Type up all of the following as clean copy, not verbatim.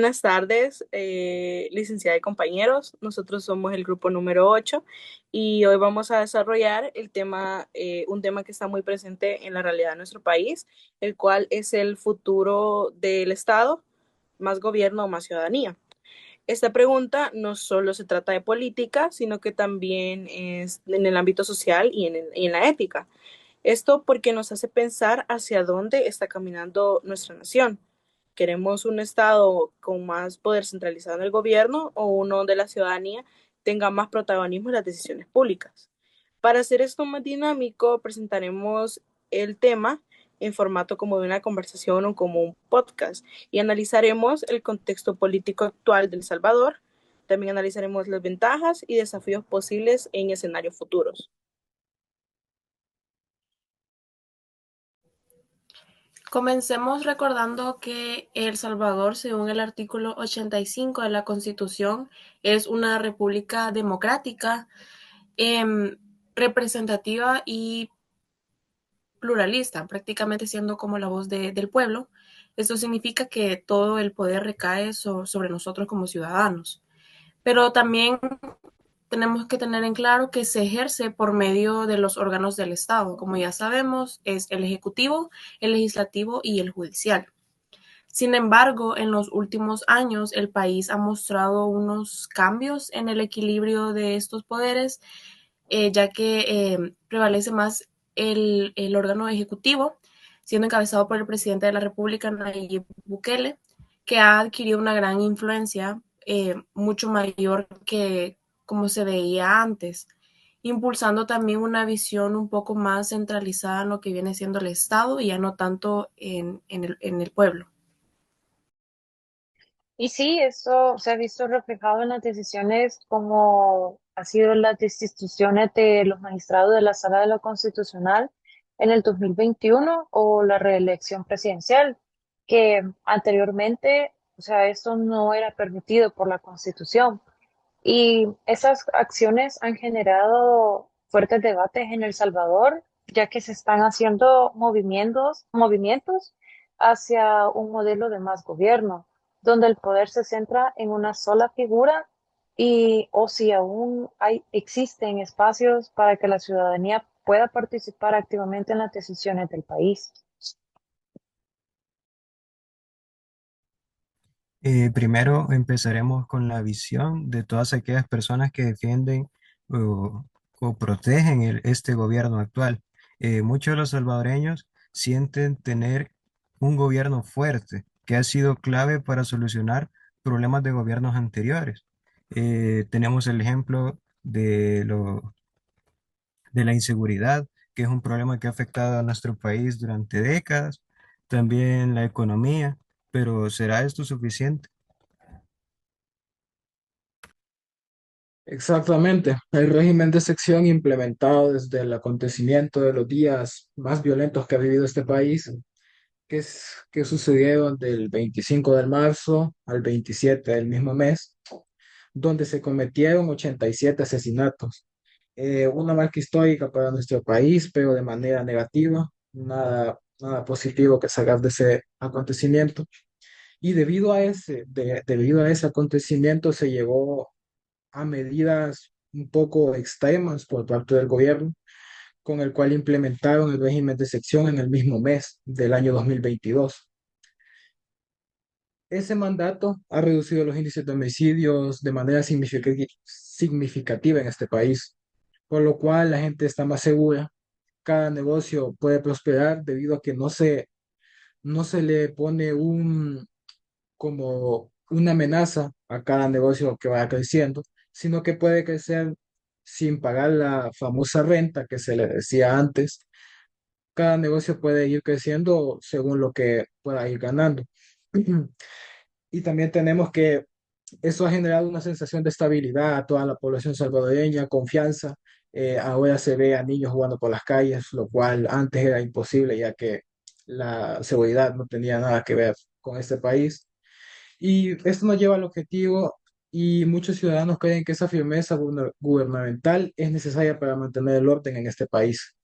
Buenas tardes, licenciada y compañeros. Nosotros somos el grupo número 8 y hoy vamos a desarrollar un tema que está muy presente en la realidad de nuestro país, el cual es el futuro del Estado, más gobierno o más ciudadanía. Esta pregunta no solo se trata de política, sino que también es en el ámbito social y en la ética. Esto porque nos hace pensar hacia dónde está caminando nuestra nación. ¿Queremos un Estado con más poder centralizado en el gobierno o uno donde la ciudadanía tenga más protagonismo en las decisiones públicas? Para hacer esto más dinámico, presentaremos el tema en formato como de una conversación o como un podcast y analizaremos el contexto político actual de El Salvador. También analizaremos las ventajas y desafíos posibles en escenarios futuros. Comencemos recordando que El Salvador, según el artículo 85 de la Constitución, es una república democrática, em, representativa y pluralista, prácticamente siendo como la voz del pueblo. Esto significa que todo el poder recae sobre nosotros como ciudadanos. Pero también tenemos que tener en claro que se ejerce por medio de los órganos del Estado. Como ya sabemos, es el Ejecutivo, el Legislativo y el Judicial. Sin embargo, en los últimos años el país ha mostrado unos cambios en el equilibrio de estos poderes, ya que prevalece más el órgano ejecutivo, siendo encabezado por el presidente de la República, Nayib Bukele, que ha adquirido una gran influencia, mucho mayor que como se veía antes, impulsando también una visión un poco más centralizada en lo que viene siendo el Estado y ya no tanto en el pueblo. Y sí, esto se ha visto reflejado en las decisiones como ha sido las destituciones de los magistrados de la Sala de lo Constitucional en el 2021 o la reelección presidencial, que anteriormente, o sea, esto no era permitido por la Constitución. Y esas acciones han generado fuertes debates en El Salvador, ya que se están haciendo movimientos hacia un modelo de más gobierno, donde el poder se centra en una sola figura y o si aún existen espacios para que la ciudadanía pueda participar activamente en las decisiones del país. Primero empezaremos con la visión de todas aquellas personas que defienden o protegen este gobierno actual. Muchos de los salvadoreños sienten tener un gobierno fuerte que ha sido clave para solucionar problemas de gobiernos anteriores. Tenemos el ejemplo de la inseguridad, que es un problema que ha afectado a nuestro país durante décadas, también la economía, pero ¿será esto suficiente? Exactamente. El régimen de sección implementado desde el acontecimiento de los días más violentos que ha vivido este país, que sucedieron del 25 de marzo al 27 del mismo mes, donde se cometieron 87 asesinatos. Una marca histórica para nuestro país, pero de manera negativa, nada positivo que sacar de ese acontecimiento. Y debido a ese acontecimiento se llegó a medidas un poco extremas por parte del gobierno, con el cual implementaron el régimen de sección en el mismo mes del año 2022. Ese mandato ha reducido los índices de homicidios de manera significativa en este país, por lo cual la gente está más segura. Cada negocio puede prosperar debido a que no se le pone como una amenaza a cada negocio que vaya creciendo, sino que puede crecer sin pagar la famosa renta que se le decía antes. Cada negocio puede ir creciendo según lo que pueda ir ganando. Y también tenemos que eso ha generado una sensación de estabilidad a toda la población salvadoreña, confianza. Ahora se ve a niños jugando por las calles, lo cual antes era imposible, ya que la seguridad no tenía nada que ver con este país. Y esto nos lleva al objetivo y muchos ciudadanos creen que esa firmeza gubernamental es necesaria para mantener el orden en este país.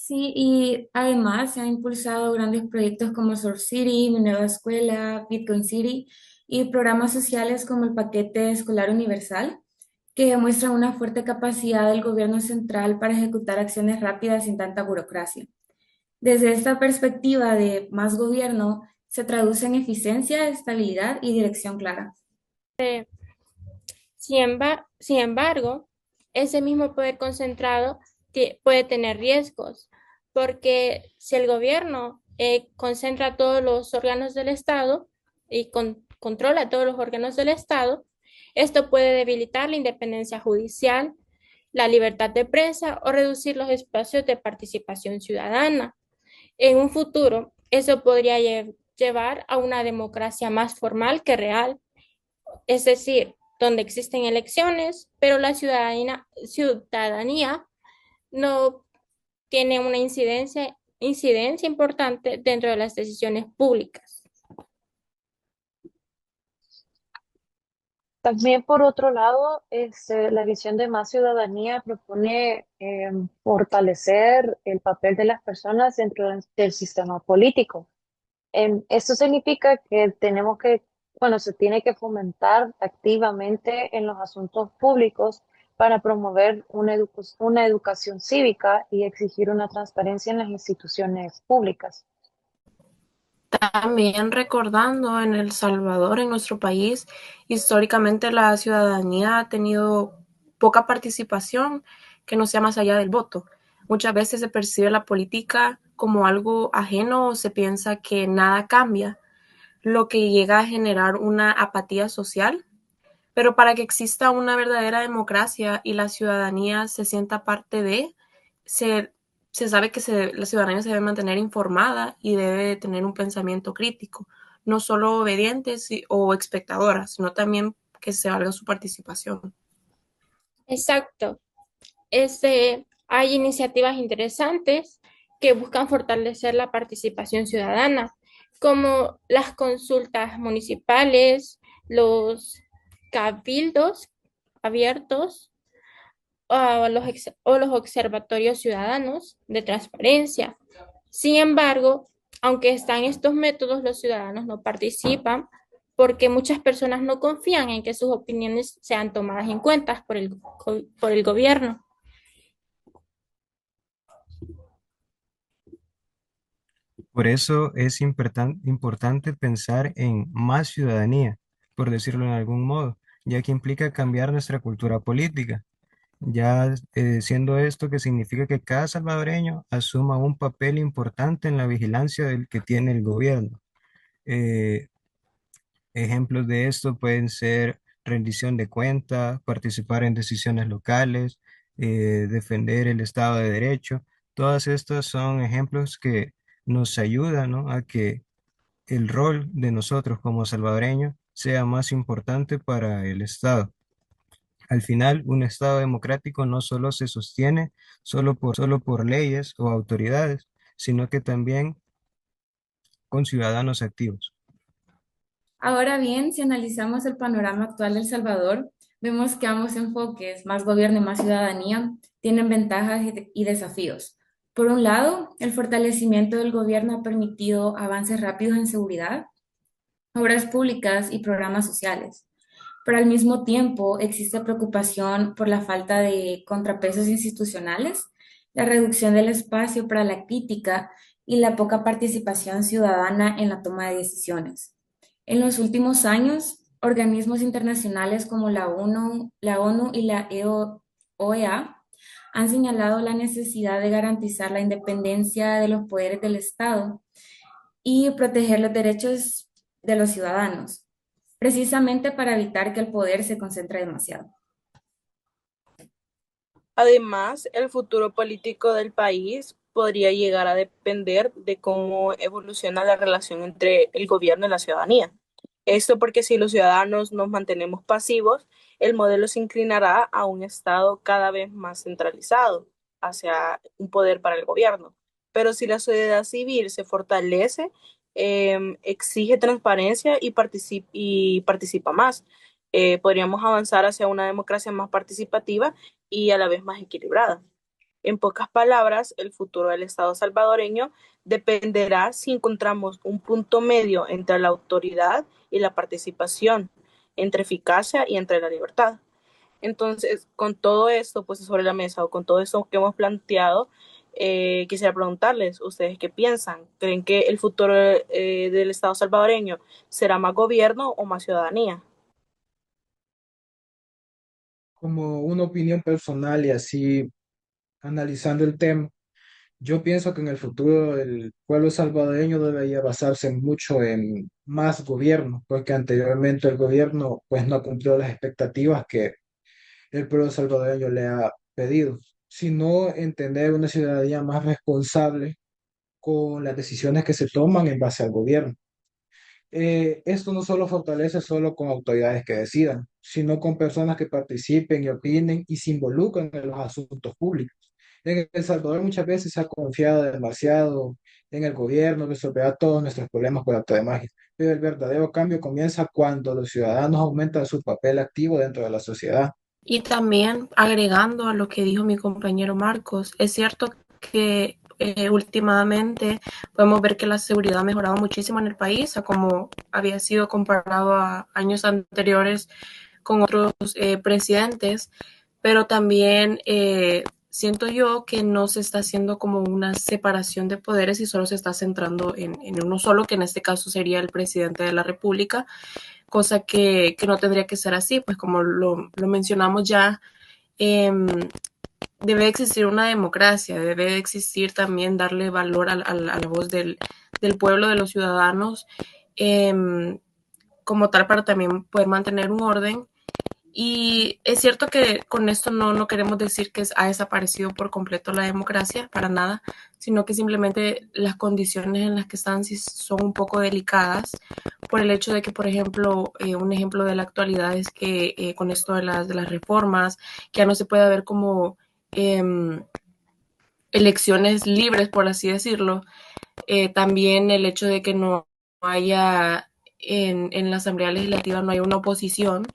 Sí, y además se han impulsado grandes proyectos como Source City, Mi Nueva Escuela, Bitcoin City y programas sociales como el Paquete Escolar Universal, que demuestran una fuerte capacidad del gobierno central para ejecutar acciones rápidas sin tanta burocracia. Desde esta perspectiva de más gobierno, se traduce en eficiencia, estabilidad y dirección clara. Sin embargo, ese mismo poder concentrado puede tener riesgos, porque si el gobierno concentra todos los órganos del Estado y controla todos los órganos del Estado, esto puede debilitar la independencia judicial, la libertad de prensa o reducir los espacios de participación ciudadana. En un futuro, eso podría llevar a una democracia más formal que real, es decir, donde existen elecciones, pero la ciudadanía no tiene una incidencia importante dentro de las decisiones públicas. También, por otro lado, la visión de más ciudadanía propone fortalecer el papel de las personas dentro del sistema político. Esto significa que bueno, se tiene que fomentar activamente en los asuntos públicos para promover una educación cívica y exigir una transparencia en las instituciones públicas. También recordando en El Salvador, en nuestro país, históricamente la ciudadanía ha tenido poca participación que no sea más allá del voto. Muchas veces se percibe la política como algo ajeno o se piensa que nada cambia, lo que llega a generar una apatía social. Pero para que exista una verdadera democracia y la ciudadanía se sienta parte de, se, se sabe que la ciudadanía se debe mantener informada y debe tener un pensamiento crítico, no solo obediente o espectadora, sino también que se valga su participación. Exacto. Hay iniciativas interesantes que buscan fortalecer la participación ciudadana, como las consultas municipales, los cabildos abiertos o los observatorios ciudadanos de transparencia. Sin embargo, aunque están estos métodos, los ciudadanos no participan porque muchas personas no confían en que sus opiniones sean tomadas en cuenta por el gobierno. Por eso es importante pensar en más ciudadanía, por decirlo en algún modo, ya que implica cambiar nuestra cultura política. Ya siendo esto que significa que cada salvadoreño asuma un papel importante en la vigilancia del que tiene el gobierno. Eh, Ejemplos de esto pueden ser rendición de cuentas, participar en decisiones locales, defender el Estado de Derecho. Todas estas son ejemplos que nos ayudan, ¿no?, a que el rol de nosotros como salvadoreños sea más importante para el Estado. Al final, un Estado democrático no solo se sostiene solo por leyes o autoridades, sino que también con ciudadanos activos. Ahora bien, si analizamos el panorama actual de El Salvador, vemos que ambos enfoques, más gobierno y más ciudadanía, tienen ventajas y desafíos. Por un lado, el fortalecimiento del gobierno ha permitido avances rápidos en seguridad, obras públicas y programas sociales. Pero al mismo tiempo existe preocupación por la falta de contrapesos institucionales, la reducción del espacio para la crítica y la poca participación ciudadana en la toma de decisiones. En los últimos años, organismos internacionales como la ONU y la OEA han señalado la necesidad de garantizar la independencia de los poderes del Estado y proteger los derechos de los ciudadanos, precisamente para evitar que el poder se concentre demasiado. Además, el futuro político del país podría llegar a depender de cómo evoluciona la relación entre el gobierno y la ciudadanía. Esto porque si los ciudadanos nos mantenemos pasivos, el modelo se inclinará a un Estado cada vez más centralizado, hacia un poder para el gobierno. Pero si la sociedad civil se fortalece, exige transparencia y participa más, podríamos avanzar hacia una democracia más participativa y a la vez más equilibrada. En pocas palabras, el futuro del Estado salvadoreño dependerá si encontramos un punto medio entre la autoridad y la participación, entre eficacia y entre la libertad. Entonces, con todo esto puesto sobre la mesa o con todo esto que hemos planteado, quisiera preguntarles, ¿ustedes qué piensan? ¿Creen que el futuro del Estado salvadoreño será más gobierno o más ciudadanía? Como una opinión personal y así analizando el tema, yo pienso que en el futuro el pueblo salvadoreño debería basarse mucho en más gobierno, porque anteriormente el gobierno pues no cumplió las expectativas que el pueblo salvadoreño le ha pedido, sino en tener una ciudadanía más responsable con las decisiones que se toman en base al gobierno. Esto no solo fortalece solo con autoridades que decidan, sino con personas que participen y opinen y se involucren en los asuntos públicos. En El Salvador muchas veces se ha confiado demasiado en el gobierno, resolverá todos nuestros problemas por arte de magia, pero el verdadero cambio comienza cuando los ciudadanos aumentan su papel activo dentro de la sociedad. Y también agregando a lo que dijo mi compañero Marcos, es cierto que últimamente podemos ver que la seguridad ha mejorado muchísimo en el país, a como había sido comparado a años anteriores con otros presidentes, pero también siento yo que no se está haciendo como una separación de poderes y solo se está centrando en uno solo, que en este caso sería el presidente de la República, cosa que no tendría que ser así, pues como lo mencionamos ya, eh, debe existir una democracia, debe existir también darle valor a la voz del pueblo, de los ciudadanos, eh, como tal para también poder mantener un orden. Y es cierto que con esto no queremos decir que ha desaparecido por completo la democracia, para nada, sino que simplemente las condiciones en las que están sí son un poco delicadas por el hecho de que, por ejemplo, un ejemplo de la actualidad es que con esto de las reformas, que ya no se puede ver como eh, elecciones libres, por así decirlo, también el hecho de que no haya en la Asamblea Legislativa no hay una oposición,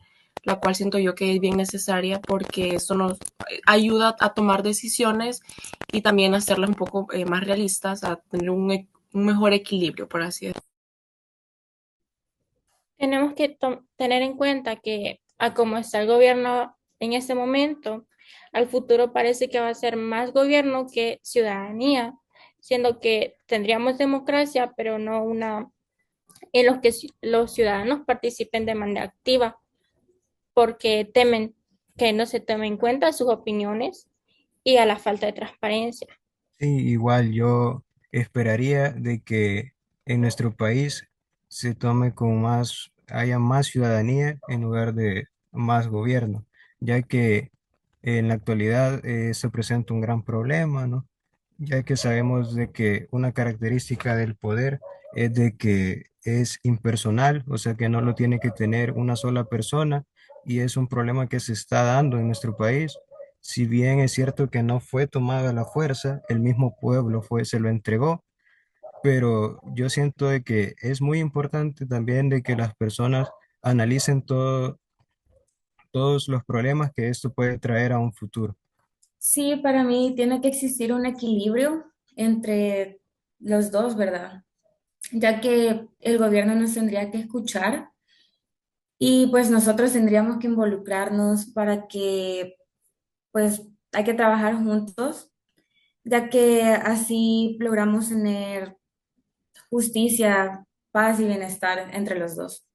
la cual siento yo que es bien necesaria porque eso nos ayuda a tomar decisiones y también a hacerlas un poco más realistas, a tener un mejor equilibrio, por así decirlo. Tenemos que tener en cuenta que a como está el gobierno en este momento, al futuro parece que va a ser más gobierno que ciudadanía, siendo que tendríamos democracia, pero no una en los que los ciudadanos participen de manera activa, porque temen que no se tomen en cuenta sus opiniones y a la falta de transparencia. Sí, igual yo esperaría de que en nuestro país se tome con más, haya más ciudadanía en lugar de más gobierno, ya que en la actualidad se presenta un gran problema, ¿no? Ya que sabemos de que una característica del poder es de que es impersonal, o sea que no lo tiene que tener una sola persona y es un problema que se está dando en nuestro país. Si bien es cierto que no fue tomada a la fuerza, el mismo pueblo fue, se lo entregó, pero yo siento de que es muy importante también de que las personas analicen todos los problemas que esto puede traer a un futuro. Sí, para mí tiene que existir un equilibrio entre los dos, ¿verdad? Ya que el gobierno nos tendría que escuchar y pues nosotros tendríamos que involucrarnos para que pues hay que trabajar juntos, ya que así logramos tener justicia, paz y bienestar entre los dos.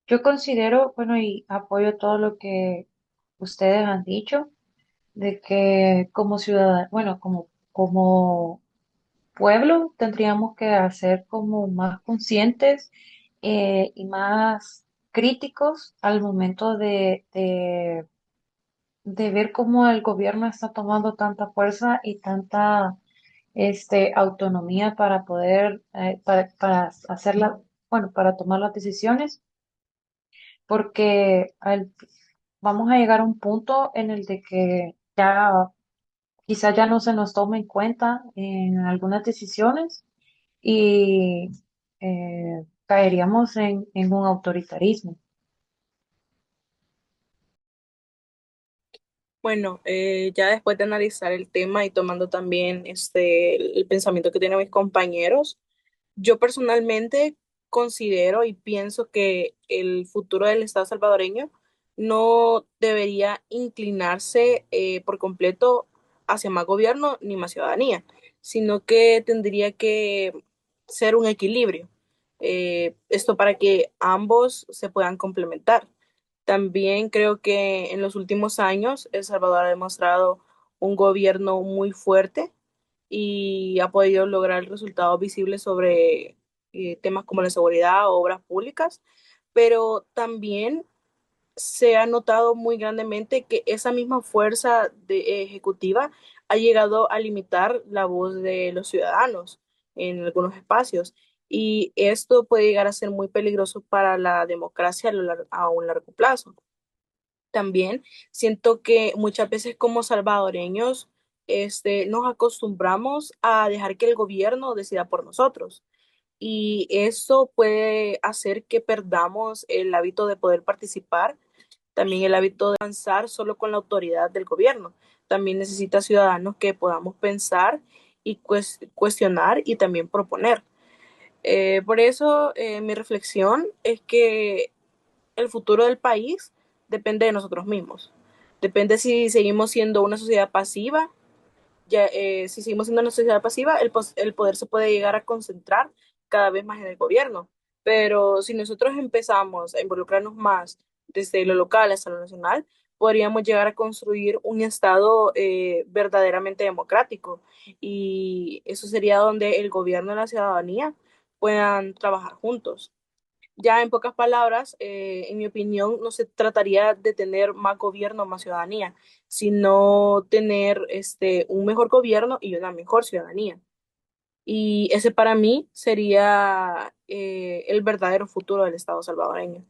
Yo considero, bueno, y apoyo todo lo que ustedes han dicho, de que como ciudadanos, bueno, como pueblo tendríamos que hacer como más conscientes y más críticos al momento de ver cómo el gobierno está tomando tanta fuerza y tanta autonomía para poder, para hacerla, bueno, para tomar las decisiones, porque vamos a llegar a un punto en el de que ya quizás ya no se nos tome en cuenta en algunas decisiones y caeríamos en un autoritarismo. Bueno, ya después de analizar el tema y tomando también el pensamiento que tienen mis compañeros, yo personalmente considero y pienso que el futuro del Estado salvadoreño no debería inclinarse por completo hacia más gobierno ni más ciudadanía, sino que tendría que ser un equilibrio. Esto para que ambos se puedan complementar. También creo que en los últimos años El Salvador ha demostrado un gobierno muy fuerte y ha podido lograr resultados visibles sobre temas como la seguridad o obras públicas, pero también se ha notado muy grandemente que esa misma fuerza ejecutiva ha llegado a limitar la voz de los ciudadanos en algunos espacios. Y esto puede llegar a ser muy peligroso para la democracia a un largo plazo. También siento que muchas veces como salvadoreños nos acostumbramos a dejar que el gobierno decida por nosotros. Y eso puede hacer que perdamos el hábito de poder participar, también el hábito de avanzar solo con la autoridad del gobierno. También necesita ciudadanos que podamos pensar y cuestionar y también proponer. Por eso mi reflexión es que el futuro del país depende de nosotros mismos. Depende si seguimos siendo una sociedad pasiva. Si seguimos siendo una sociedad pasiva, el poder se puede llegar a concentrar cada vez más en el gobierno. Pero si nosotros empezamos a involucrarnos más desde lo local hasta lo nacional, podríamos llegar a construir un Estado verdaderamente democrático. Y eso sería donde el gobierno y la ciudadanía puedan trabajar juntos. Ya en pocas palabras, en mi opinión, no se trataría de tener más gobierno, más ciudadanía, sino tener un mejor gobierno y una mejor ciudadanía. Y ese para mí sería el verdadero futuro del Estado salvadoreño.